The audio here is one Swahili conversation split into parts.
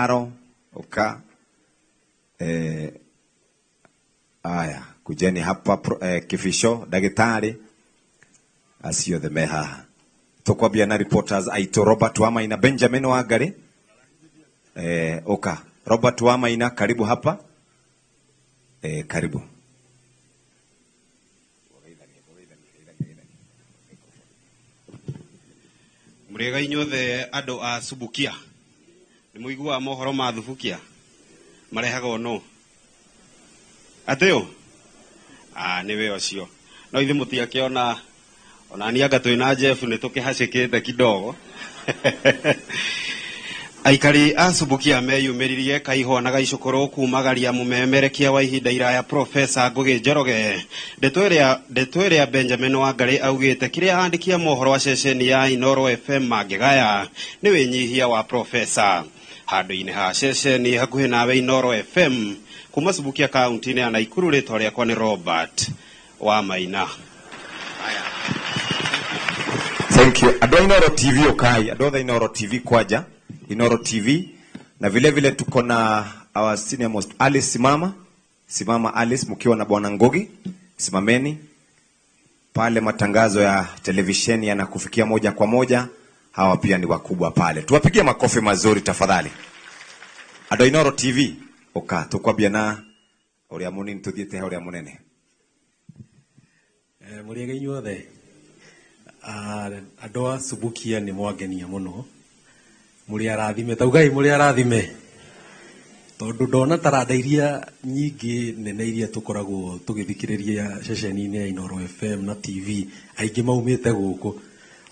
Aro oka aya kujeni hapa kifisho dagitari asio the meha tokwabia na reporters aito Robert Wamaina Benjamin Wangari oka Robert Wamaina karibu hapa karibu Murega inyothe ando a Subukia ni muigua mohoro ma Thubukia marehaga no ateo niwe ocio no ithe mutiakiona ona ni anga twina Jeff ni tukihacikite kidogo aikari a Subukia meyumiririe kaihona gaicukuru kumagaria mumemerekia wa ihinda iraya Professor Ngugi Njoroge ndetweria Benjamin Wangari augite kiria andikia mohoro wa ceceni ya Inoro FM magigaya ni winyihia wa Professor handu-ini ha ceceni hakuhi nawe Inoro FM kuma Subukia kaunti-ini ya Nakuru. Ritwa riakwa ni Robert Wamaina. Thank you. Ado Inoro TV okai, ado the Inoro TV kwaja, Inoro TV. Na vile vile tuko na our senior most Alice Simama Alice mkiwa na Bwana Ngugi. Simameni. Pale matangazo ya televisheni yanakufikia moja kwa moja. Hawa pia ni wakubwa pale. Tuwapigie makofi mazuri tafadhali. Ado Inoro TV oka tukwabia na uria munini tuthiete uria munene. Muriega inyuothe adoa Subukia ni mwagenia muno muri arathime taugai muri arathime tondu ndona taranda iria nyingi nene iria tukoragwo tugithikiriria ceceni-ini ya Inoro FM na TV aingi maumite guku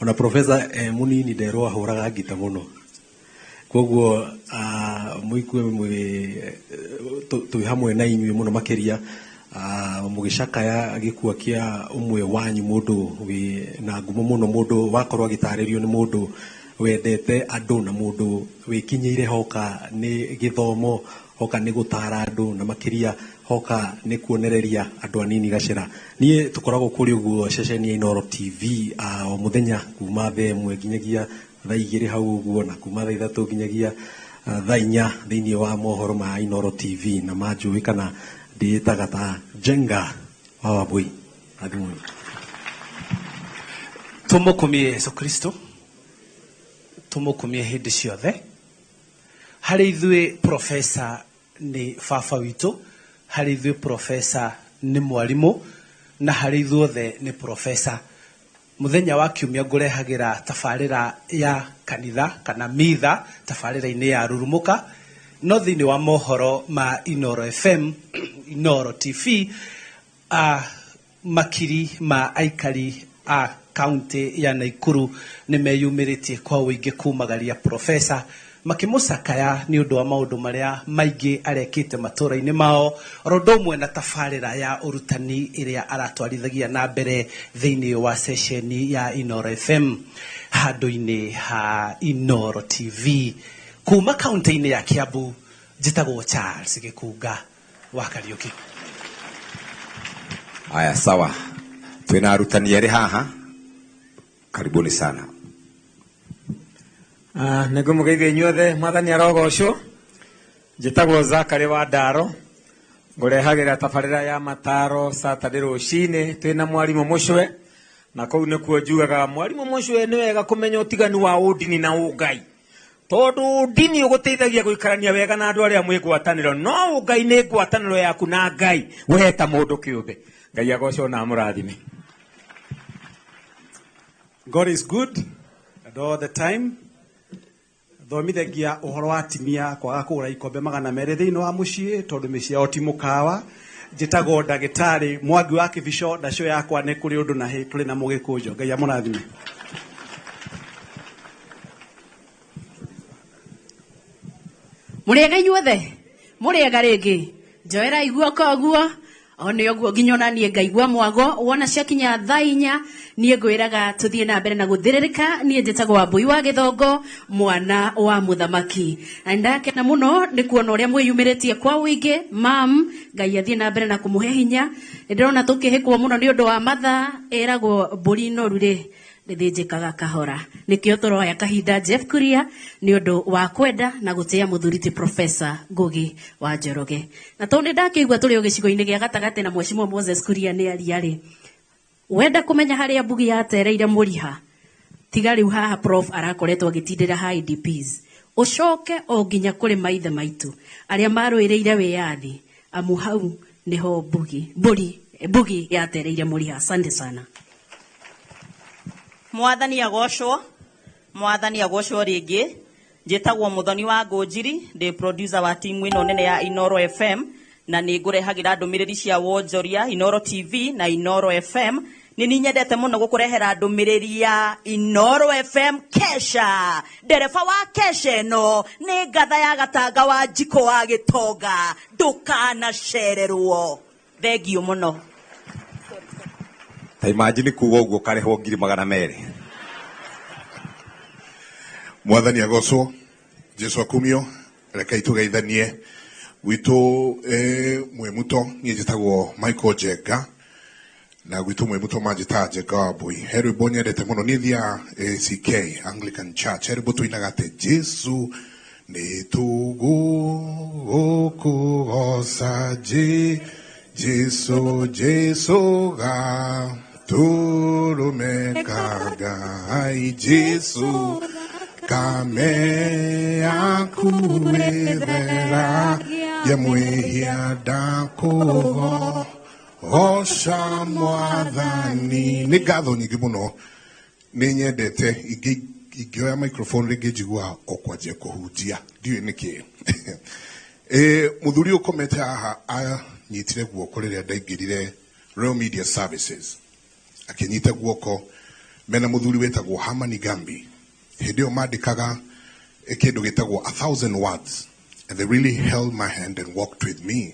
ona Professor munini nderwo ahuraga ngita muno koguo muikue twi hamwe na inyuĩ muno makiria mugicakaya agikua kia umwe wanyu mundu wi na ngumo muno mundu wakorwo agitaririo ni mundu wendete andu na mundu wikinyeire hoka ni githomo hoka ni gutara andu na makiria hoka ni kuonereria andu anini gacira nie tukoragwo kuri uguo ceceni ya Inoro TV o muthenya kuma the mwe nginyagia thaa 2 hau uguo na kuma thaa 3 nginyagia thaa 4 thiini wa mohoro ma Inoro TV na manjui kana ndiitaga ta Jenga wa Wambui athimu tumukumie Yesu Kristo tumukumie hindi ciothe hari ithuĩ Professor ni baba witũ hari ithuĩ Professor ni mwarimu na hari ithuothe ni Professor. Muthenya wa kiumia ngurehagira tabarira ya kanitha kana mitha tabarira-ini ya rurumuka no thiini wa mohoro ma Inoro FM Inoro TV makiri ma aikari a kaunti ya Nakuru ni meyumiritie kwa wingi kumagaria Professor makimusakaya ni undu wa maundu maria maingi arekite matura-ini mao rodomwe na tabarira ya urutani iria aratwarithagia na mbere thiini wa ceceni ya Inoro FM handu-ini ha Inoro TV kuma kaunti-ini ya Kiambu. Jitagwo Charles Gikunga wa Kariuki. Aya sawa. Twina arutani eri haha. Karibuni sana. Nego mugeithie inyuothe mwathani arogocwo. Jitagwo Zakari wa Ndaro. Ngurehagira tabarira ya mataro Saturday rucini twina mwarimu mucwe na kou nikuo njugaga mwarimu mucwe ni wega kumenya utiganu wa udini na ugai. Tondu dini uguteithagia guikarania wega na andu aria mwigwataniro no ugai ni ngwataniro yaku na Ngai weta mundu kiumbe. Ngai agocwo na murathime. God is good and all the time. Thomithagia uhoro wa atimia kwaga kugura ikombe 200 thiini wa mucii tondu miciao ti mukawa. Njitagwo ndagitari Mwangi wa Kibisho ndacio yakwa ni kuri undu na hi turi na mugikunjo. Ngai amurathime. Muriega inyuothe muriega ringi njoera igua koguo one oguo nginyona nie ngaigua mwago wona ciakinya thaa 4 nie ngwiraga tuthie na mbere na guthiririka nie njitagwo Wambui wa Githongo mwana wa muthamaki ndake na muno ni kuona uria mwiyumiritie kwa wingi mam Ngai athie na mbere na kumuhe hinya ndirona tukihikwo muno ni undu wa matha eragwo mburi noru ri rithinjikaga kahora nikio toroya kahinda Jeff Kuria ni undu wa kwenda na gutia muthuriti Professor Ngugi wa Njoroge na tondu ndakigwa turi gicigo-ini gia gatagati na Mheshimiwa Moses Kuria ni ariari wenda kumenya haria Mbugi yatereire muriha tiga riu haha prof arakoretwo agitindira ha IDPs ucoke o nginya kuri maithe maitu aria marwireire wiyathi amu hau niho Mbugi yatereire muriha. Asante sana. Mwathani agocwo ringi njitagwo Muthoni wa Ngunjiri ndi producer wa timu ino nene ya Inoro FM na ni ngurehagira ndumiriri cia wonjoria Inoro TV na Inoro FM. Ni nyendete muno gukurehera ndumiriri ya Inoro FM Kesha. Ndereba wa Kesha no ni ngatha ya Gatanga wa Njiko wa Gitonga ndukanacererwo. Thengio muno. Ta imagine kuwa uguo karehwo 200,000. Mwathani agocwo Jesu akumio reka itugeithanie gwitu mwemuto nie njitagwo Michael Jenga na gwitu mwemuto manjita Jenga wa Mbui heru bonyendete muno ni thia CK Anglican Church heru tuinaga ate Jesu ni tugukugoca Jesu ga turumekaga Jesu kame akuwethera yamwihia ndakugo osha mwathani ni ngatho nyingi muno ni nyendete ingioya microphone ringi njigua okwanjia kuhunjia ndiwe niki muthuri ukomete haha anyitire guoko riria ndaingirire Royal Media Services akinyita guoko mena muthuri wetagwo Hamani Gambi Hidio madikaga kindu gitagwo 1,000 words and they really held my hand and walked with me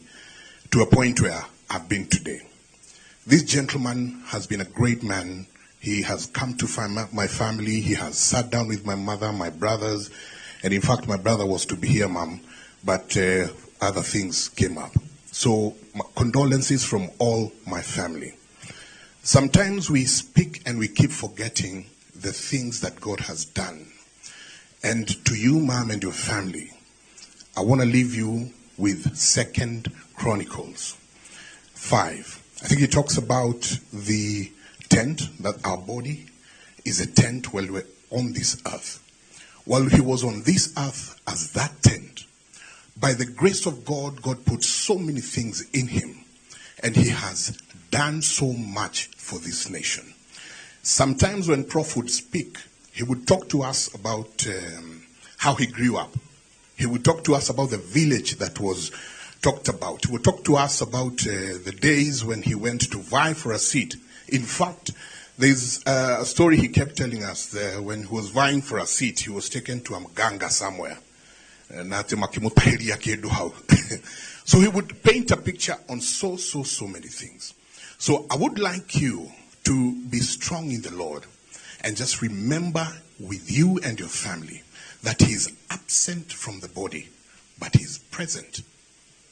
to a point where I've been today. This gentleman has been a great man. He has come to my family. He has sat down with my mother, my brothers, and in fact my brother was to be here, Mom, but other things came up. So condolences from all my family. Sometimes we speak and we keep forgetting the things that God has done. And to you, Mom, and your family, I want to leave you with 2 Chronicles 5. I think it talks about the tent, that our body is a tent while we're on this earth. While he was on this earth as that tent, by the grace of God, God put so many things in him, and he has done so much for this nation. Sometimes when Prof would speak, he would talk to us about how he grew up. He would talk to us about the village that was talked about. He would talk to us about the days when he went to vie for a seat. In fact, there's a story he kept telling us when he was vying for a seat, he was taken to a mganga somewhere. So he would paint a picture on so many things. So I would like you to be strong in the Lord and just remember with you and your family that he is absent from the body, but he is present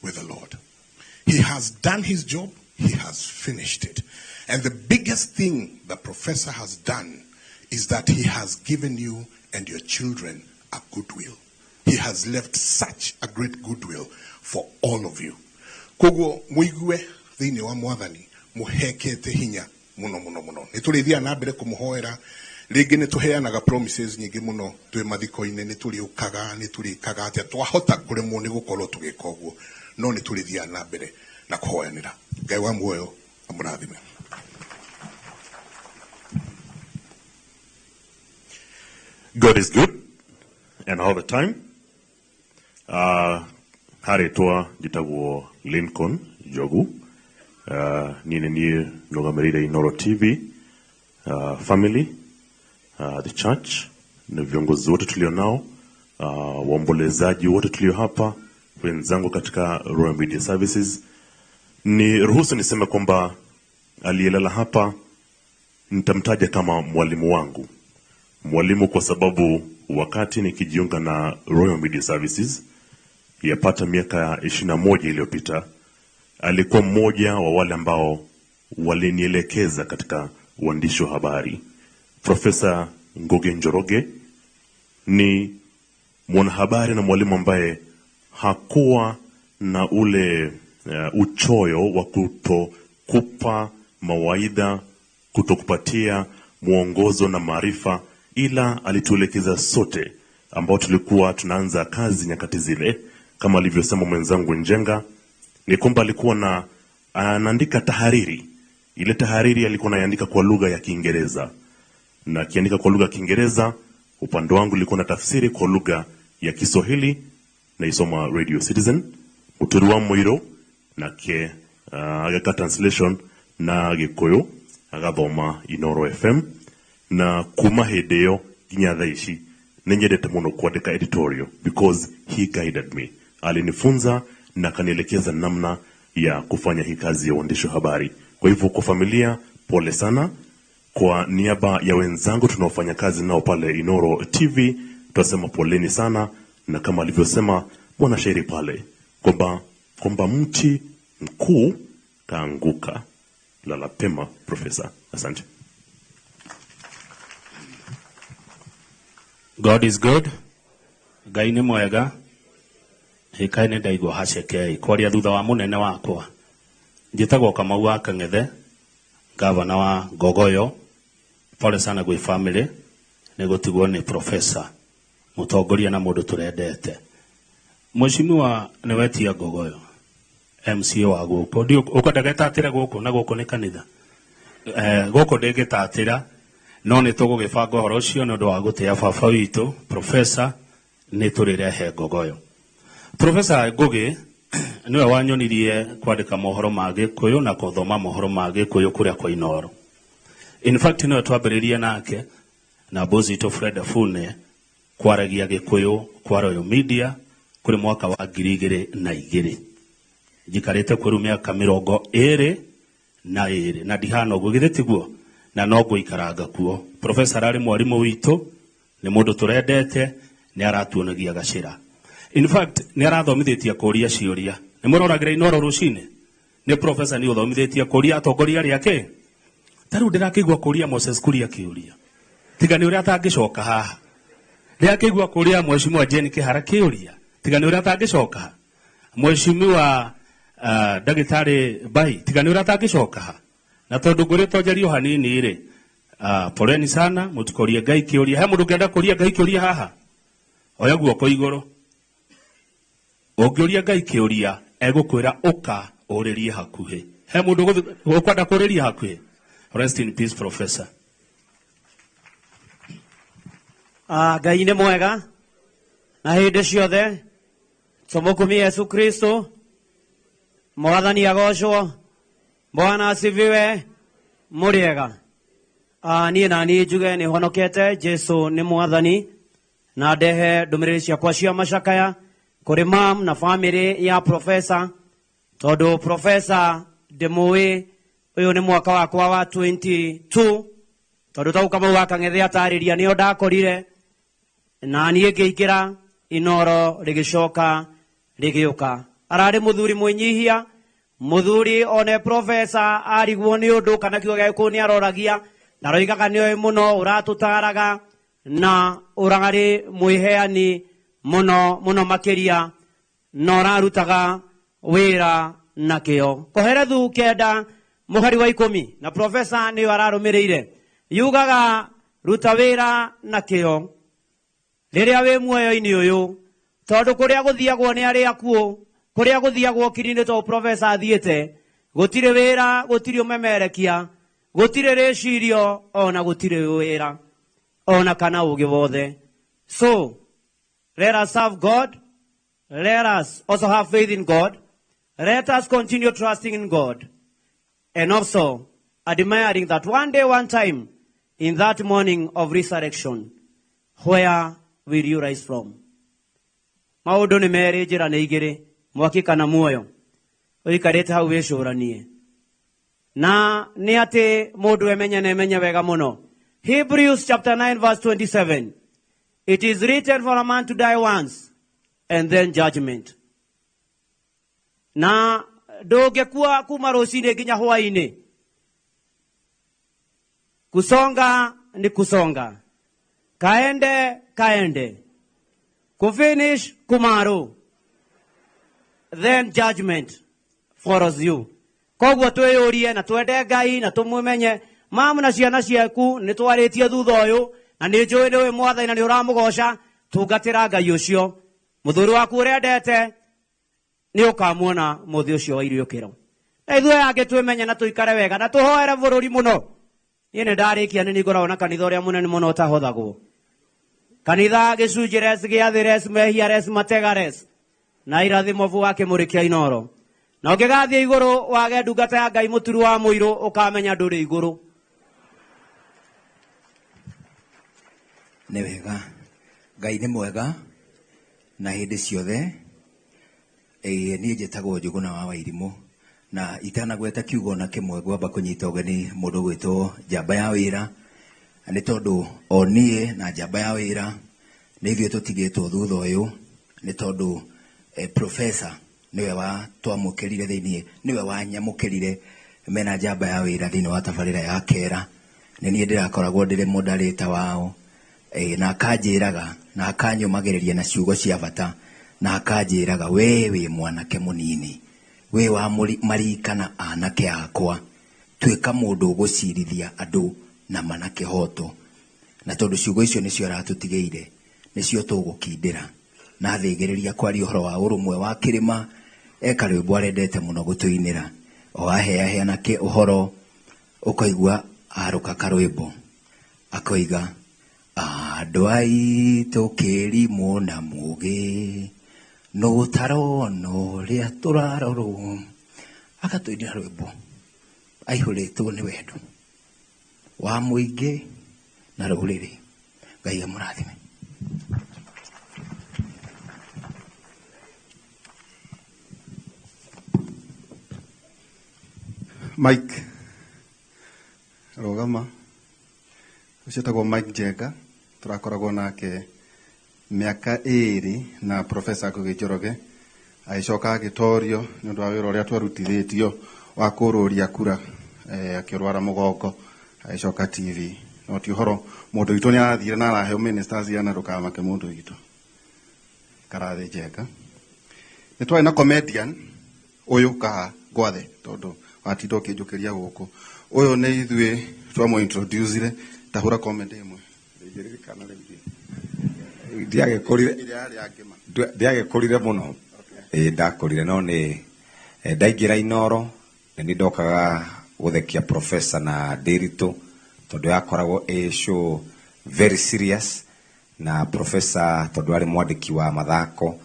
with the Lord. He has done his job. He has finished it. And the biggest thing the professor has done is that he has given you and your children a goodwill. He has left such a great goodwill for all of you. Kogo muigue thini wa mwathani muhekete hinya muno nitulithia na mbere kumuhoera ringi nituheanaga promises nyingi muno twi mathiko-ini nitulikaga atia twahota kuremwo ni gukorwo tugika uguo no nitulithia na mbere na kuhoyanira. Ngai wa muoyo amurathime. God is good and all the time. Haretwa jitagwo Lincoln Jogu. Nini ni nugamerire Inoro TV family, the church, na viongozi wote tulio nao, waombolezaji wote tulio hapa, wenzangu katika Royal Media Services. Ni ruhusu niseme kwamba aliyelala hapa nitamtaja kama mwalimu wangu. Mwalimu kwa sababu wakati nikijiunga na Royal Media Services yapata miaka 21 iliyopita, alikuwa mmoja wa wale ambao walinielekeza katika uandishi wa habari. Profesa Ngugi Njoroge ni mwanahabari na mwalimu ambaye hakuwa na ule uchoyo wa kutokupa mawaidha, kutokupatia mwongozo na maarifa, ila alituelekeza sote ambao tulikuwa tunaanza kazi nyakati zile. Kama alivyosema mwenzangu Njenga, ni kwamba alikuwa anaandika tahariri. Ile tahariri alikuwa anaandika kwa lugha ya Kiingereza, na akiandika kwa lugha ya Kiingereza, upande wangu nilikuwa na tafsiri kwa lugha ya Kiswahili na isoma Radio Citizen, Muturi wa Moiro na ke agaka translation na Gikuyu agathoma Inoro FM, na kuma hideo ginya thaici ninyendete muno kuandika editorial because he guided me. Alinifunza na kanielekeza namna ya kufanya hii kazi ya uandishi wa habari. Kwa hivyo kwa familia, pole sana. Kwa niaba ya wenzangu tunaofanya kazi nao pale Inoro TV, tunasema poleni sana, na kama alivyosema mwanashairi pale kwamba mti mkuu kaanguka. Lala pema Profesa. Asante. God is good. Ngai nĩ mwega. Hikaine ndaigua haceke kwaria thutha wa munene wakwa. Njĩtagwo Kamau wa Kang'ethe, gavana wa Gogoyo. Pole sana gwĩ family nĩ gũtigwo nĩ Profesa, mũtongoria na mũndũ tũrendete. Mheshimiwa nĩ wetia Gogoyo, MCA wa gũkũ. Ũko ndagĩtatĩra gũkũ, na gũkũ nĩ kanitha. Gũkũ ndĩngĩtatĩra, no nĩ tũgũgĩbanga ũhoro ũcio nĩ ũndũ wa gũtĩa baba witũ Profesa nĩ tũrĩrehe Gogoyo. Profesa Ngugi niwe wanyonirie kwandĩka mohoro ma Gĩkũyũ na gũthoma mohoro ma Gĩkũyũ kũrĩa kwa Inoro. In fact niwe twambĩrĩria nake na Bozito Fred Afune kwaragia Gĩkũyũ kwa Royal Media kũrĩ mwaka wa 2002. Njikarĩte kwĩru mĩaka 22 na ndihana ũguo githĩ tiguo, na no ngũikaranga kuo. Profesa ararĩ mwarimũ witũ, nĩ mũndũ tũrendete, nĩ aratuonagia gacĩra. In fact nĩ arathomithĩtie kũria ciũria. Nĩ mũroragĩra Inoro rũcinĩ? Nĩ Profesa nĩ ũthomithĩtie kũria atongoria arĩa ake. Tarĩu ndĩrakĩigua kũria Moses Kuria kĩũria, tiga nĩ ũrĩa atangĩcoka haha. Ndĩrakĩigua kũria Mheshimiwa Jane Kĩhara kĩũria, tiga nĩ ũrĩa atangĩcoka. Mheshimiwa Ndagĩtarĩ Bai, tiga nĩ ũrĩa atangĩcoka haha. Na tondũ ngũrĩtwo njario hanini rĩ, poleni sana, mũtikorie Ngai kĩũria. He mũndũ ũngĩenda kũria Ngai kĩũria haha? Oya guoko igũrũ. Ũngĩũria Ngai kĩũria egũkwĩra ũka ũrĩrie hakuhĩ. He mũndũ ũkwenda kũrĩria hakuhĩ? Rest in peace Professor. Ngai nĩ mwega na hĩndĩ ciothe. Tumũkumie Yesu Kristo. Mwathani agocwo. Bwana asifiwe. Mũrĩega. Niĩ na niĩ njuge nĩ honokete. Jesu nĩ mwathani, na ndehe ndũmĩrĩri ciakwa cia macakaya kũrĩ mam na family ya Profesa, tondũ Profesa ndĩmũĩ. Ũyũ nĩ mwaka wakwa wa 22, tondũ tau Kamau wa Kang'ethe atarĩria nĩo ndakorire, na niĩ ngĩingĩra Inoro rĩgĩcoka rĩgĩũka. Ararĩ mũthuri mwĩnyihia, mũthuri one Profesa arigwo nĩ ũndũ kana kiugo gĩa Gĩkũyũ nĩ aroragia, na roigaga nĩoĩ mũno, ũratũtaraga na ũrarĩ mwĩheani mũno mũno makĩria, na ũrarutaga wĩra na kĩo. Koherethu kenda mũhari wa 10 na Profesa nĩ ararũmĩrĩire yugaga ruta wĩra na kĩo rĩrĩa wĩ muoyo-inĩ ũyũ, tondũ kũrĩa gũthiagwo nĩ arĩa akuũ, kũrĩa gũthiagwo kiri-inĩ to Profesa athiĩte, gũtirĩ wĩra, gũtirĩ ũmemerekia, gũtirĩ rĩcirio, ona gũtirĩ wĩra ona kana ũgĩ wothe. So let us serve God, let us also have faith in God, let us continue trusting in God, and also admiring that one day, one time, in that morning of resurrection, where will you rise from? Maũndũ nĩ merĩ, njĩra nĩ igĩrĩ, mwaki kana muoyo. Ũikarĩte hau wĩcũranie. Na nĩ atĩ mũndũ emenya wega mũno. Hebrews chapter 9 verse 27. It is written for a man to die once and then judgment. Na ndũngĩkua kuma rũcinĩ nginya hwaĩ-inĩ. Kusonga ni kusonga. Kaende, kaende. Kufinish, kumaru. Then judgment follows you. Koguo twiyurie na twende Ngai na tumumenye mamu na ciana ciaku ni twaritie thutha uyu na ni njui ni wi mwathani na ni uramugoca tungatira Ngai ucio muthuri waku urendete ni ukamuona muthi ucio wa iriukiro na ithuĩ angi twimenye na tuikare wega na tuhoere bururi muno. Ni ndarikia ni ngoragwo na kanitha uria munene muno utahothagwo kanitha gicunjĩ res gĩa res mehia res matega res na irathimo vu wake mũrĩkia Inoro na ũngĩgathiĩ igũrũ wage ndungata ya Ngai mũturu wa mũirũ ũkamenya ndũrĩ igũrũ. Nĩ wega Ngai nĩ mwega na hĩndĩ ciothe. Niĩ njĩtagwo Njũgũna wa Wairimũ na itanagweta kiugo na kĩmwe ngwamba kũnyita ũgeni mũndũ gwĩtwo njamba ya wĩra nĩ tondũ o niĩ na njamba ya wĩra nĩ ithuĩ tũtigĩtwo thutha ũyũ nĩ tondũ professor niwe wa twamũkĩrire thĩinĩ niwe wanyamũkĩrire mena njamba ya wĩra thĩinĩ wa tabarĩra ya Kera. Nĩ niĩ ndĩrakoragwo ndĩrĩ moderator wao na akanjĩraga na akanyũmagĩrĩria na ciugo cia bata na akanjĩraga we wĩ mwanake mũnini we wa marikana anake akwa twĩka mũndũ ũgũcirithia andũ na manake hoto na tondũ ciugo icio nĩcio aratũtigĩire nĩcio tũgũkindĩra na thĩgĩrĩria kwaria ũhoro wa ũrũmwe wa kĩrĩma. Eka rwĩmbo arendete mũno gũtũinĩra o aheaheana ke ũhoro ũkaigua arũka karwĩmbo akoiga andũ aitũ kĩrimũ na mũgĩ no tarona ũrĩa tũrarorwo akatũinĩra rwĩmbo aihũrĩtwo nĩ wendo wa mũingĩ na rũrĩrĩ. Ngai amũrathime. Mike rogama ucetagwo Mike Njenga turakoragwo nake miaka 2 na Professor Ngugi Njoroge aicoka agitorio ni undu wa wira uria twarutithitio wa kururia kura akirwara mugongo aicoka TV no ti horo mundu witu ni arathire na araheo ministers yana rukamake mundu witu Karathi Njenga. Ni twari na comedian uyu ka gwathe tondu atindo kinjukiria guku uyu ni ithuĩ twamo introduce tahura comment imwe ndiririkana rĩngĩ ndiagĩkũrire mũno ndakũrire no nĩ ndaingĩra Inoro nĩ ndokaga gũthekia professor na Ndiritu tondũ yakoragwo show very serious na professor tondũ arĩ mwandĩki wa mathako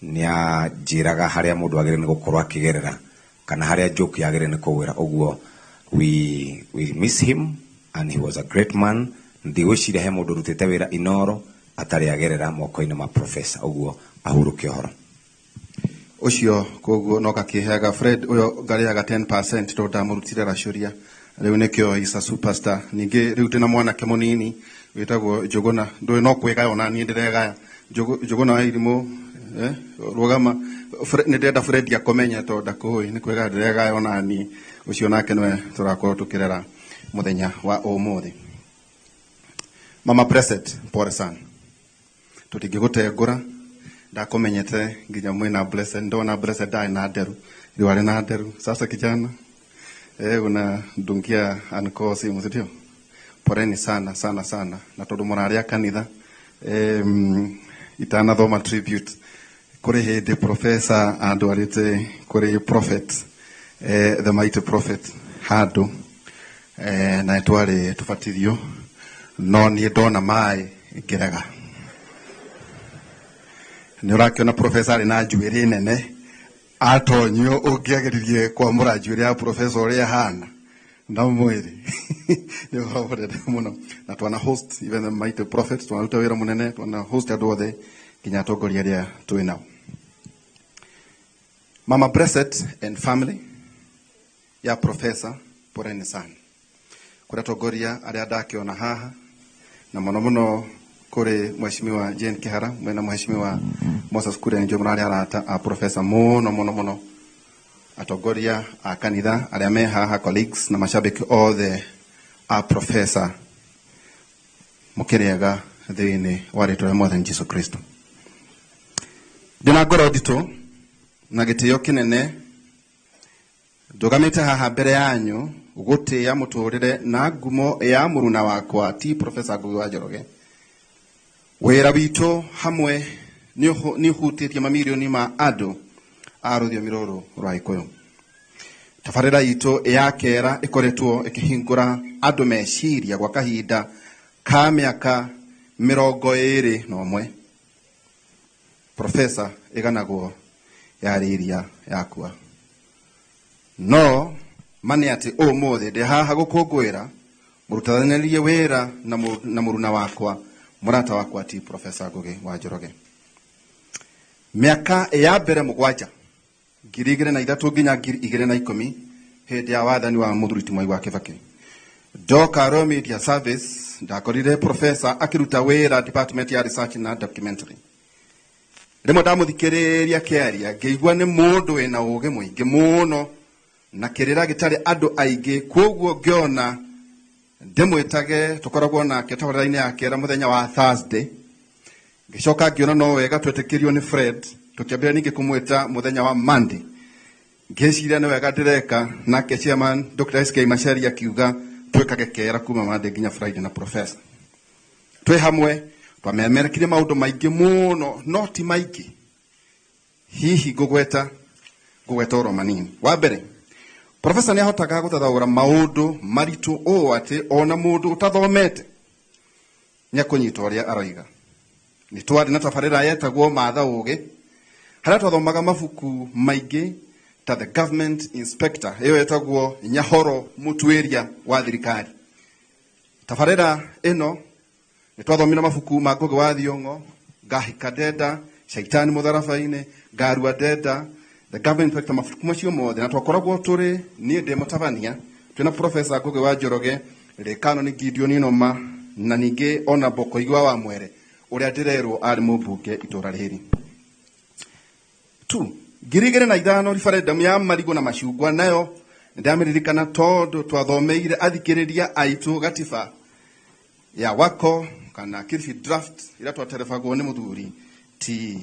nĩ anjĩraga harĩa mũndũ agĩrĩirwo nĩ gũkorwo akĩgerera kana haria joke yagere ne kowera ogwo we miss him and he was a great man. Ndiwishire he mundu rutete wira Inoro atari agerera moko-ini ma professor ogwo ahuruke horo ucio koguo no gakiheaga Fred uyo ngariaga 10% to ndamurutire racuria riu nikio is a superstar. Ningi riu tena mwanake munini witagwo Njũgũna ndui no kwigaya ona ni ndiregaya Njũgũna wa Wairimũ rugama ni ndenda Fred akomenya to ndakui ni kwega ndirega ona ni ucio nake nwe turakorwo tukirera muthenya wa umuthi. Mama Blessed pore sana tutingigutengura ndakomenyete nginya mwina Blessed ndona Blessed dai na nderu riwale na nderu sasa kijana una ndungia ankosi muzitio poreni sana sana sana na tondu muraria kanitha itana thoma tribute kuri hindi professor andu arite kuri prophet the mighty prophet handu na twari tubatithio no ni ndona mai ngiraga ni urakiona professor ari na njuĩrĩ nene atonyo ũngĩagĩririe kwamũra njuĩrĩ ya professor ũrĩa hana na mwĩrĩ ni ũhorete mũno na twana host even the mighty prophet twaruta wĩra mũnene twana host andũ othe nginya atongoria arĩa twĩ nao. Mama Blessed and family ya professor poreni sana kuri atongoria arĩa ndakiona haha na mũno mũno kuri mheshimiwa Jane Kihara mwena mheshimiwa Moses Kuria njo mrari arata a professor mũno atongoria a kanitha arĩa me haha colleagues na mashabiki all the a professor mukiriaga thiini wa ritwa rĩa Mwathani Jesu Kristo. Ndina ngoro nditũ na gĩtĩo kĩnene ndugamĩte haha mbere yanyu gũtĩĩa mũtũrĩre na ngumo ya mũruna wakwa ti Professor Ngugi wa Njoroge. Wĩra witũ hamwe nĩ ũhutĩtie mamirioni ma andũ a rũthiomi rũrũ rwa Gĩkũyũ. Tabarĩra itũ ya kera ĩkoretwo ĩkĩhingũra andũ meciria gwa kahinda ka mĩaka 21. Professor ĩganagwo yarĩria yakua. No mane atĩ ũmũthĩ ndĩ haha gũkũngũĩra mũrutanĩrie wĩra na mũruna wakwa, mũrata wakwa ti Professor Ngugi wa Njoroge. Mĩaka ya mbere 7 2003 nginya 2010 hĩndĩ ya wathani wa Mũthuri ti Mwai wa Kĩbakĩ, ndoka Royal Media Service ndakorire Professor akĩruta wĩra Department ya Research na Documentary. Rĩmwe ndamũthikĩrĩria kĩaria ngĩigua nĩ mũndũ wĩna ũũgĩ mũingĩ mũno na kĩrĩra gĩtarĩ andũ aingĩ, kwoguo ngĩona ndĩmwĩtage tũkoragwo nake tabarĩra-inĩ ya kera mũthenya wa Thursday. Ngĩcoka ngĩona no wega twetĩkĩrio nĩ Fred, tũkĩambĩrĩria ningĩ kũmwĩta mũthenya wa Monday. Ngĩciria nĩ wega ndĩreka nake Chairman Dr. SK Macharia akiuga twĩkage kera kuma Monday nginya Friday na Professor. Twĩ hamwe twamemerekire maũndũ maingĩ mũno, no ti maingĩ. Hihi ngũgweta oro manini. Wa mbere, Professor nĩ ahotaga gũtathaũra maũndũ maritũ ũũ atĩ ona mũndũ ũtathomete nĩ akũnyita ũrĩa aroiga. Nĩ twarĩ na tabarĩra yetagwo Matha Ũgĩ, harĩa twathomaga mabuku maingĩ ta The Government Inspector, ĩyo yetagwo Nyahoro Mũtuĩria wa thirikari. Tabarĩra ĩno nĩ twathomire mabuku ma Ngugi wa Thiong'o, Ngahĩka Ndenda, Shaitani Mũtharaba-inĩ, Ngarua Ndenda, The Government Inspector, mabuku macio mothe, na twakoragwo tũrĩ niĩ ndĩ mũtabania twĩna Professor Ngugi wa Njoroge, Rĩkano nĩ Gideon Inoma na ningĩ ona Boko Igwa wa Mwere ũrĩa ndĩrerwo arĩ mũmbunge itũra rĩrĩ. 2005 referendum ya marigũ na macungwa nayo ndameririkana tondũ twathomeire athikĩrĩria aitũ gatiba ya wako kana Kilifi draft ĩrĩa twaterefagwo nĩ mũthuri ti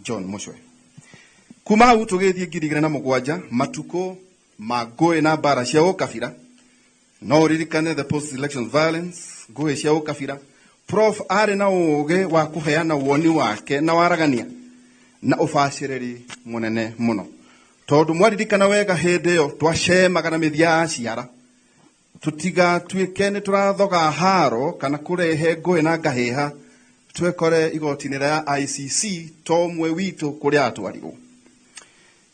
John Muchwe. Kuma hau tũgĩthiĩ 2007 matukũ ma ngũĩ na mbara cia ũkabira, no ũririkane the post election violence, ngũĩ cia ũkabira. Prof arĩ na ũũgĩ wa kũheana woni wake na waragania na ũbacĩrĩri mũnene mũno, tondũ mwaririkana wega hĩndĩ ĩyo twacemaga na mĩthia ya ciara, tũtigatuĩke nĩ tũrathoga haro kana kũrehe ngũĩ na ngahĩha twekore igoti-inĩ rĩa ICC tomwe witũ kũrĩa atwarirwo.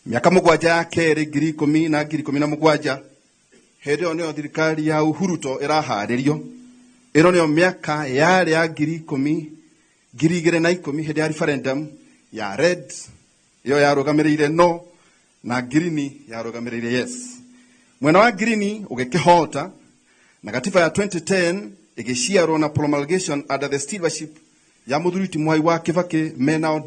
Mĩaka 7 ya kerĩ 2010 na 2017 hĩndĩ ĩyo nĩyo thirikari ya Uhuruto ĩraharĩrio. Ĩno nĩyo mĩaka yarĩ ya 2010 hĩndĩ ya referendum ya red ĩyo yarũgamĩrĩire no na green yarũgamĩrĩire yes. Mwena wa green ũgĩkĩhota na katiba ya 2010 ĩgĩciarwo na promulgation under the stewardship ya Mũthuri ti Mwai wa Kĩbakĩ mena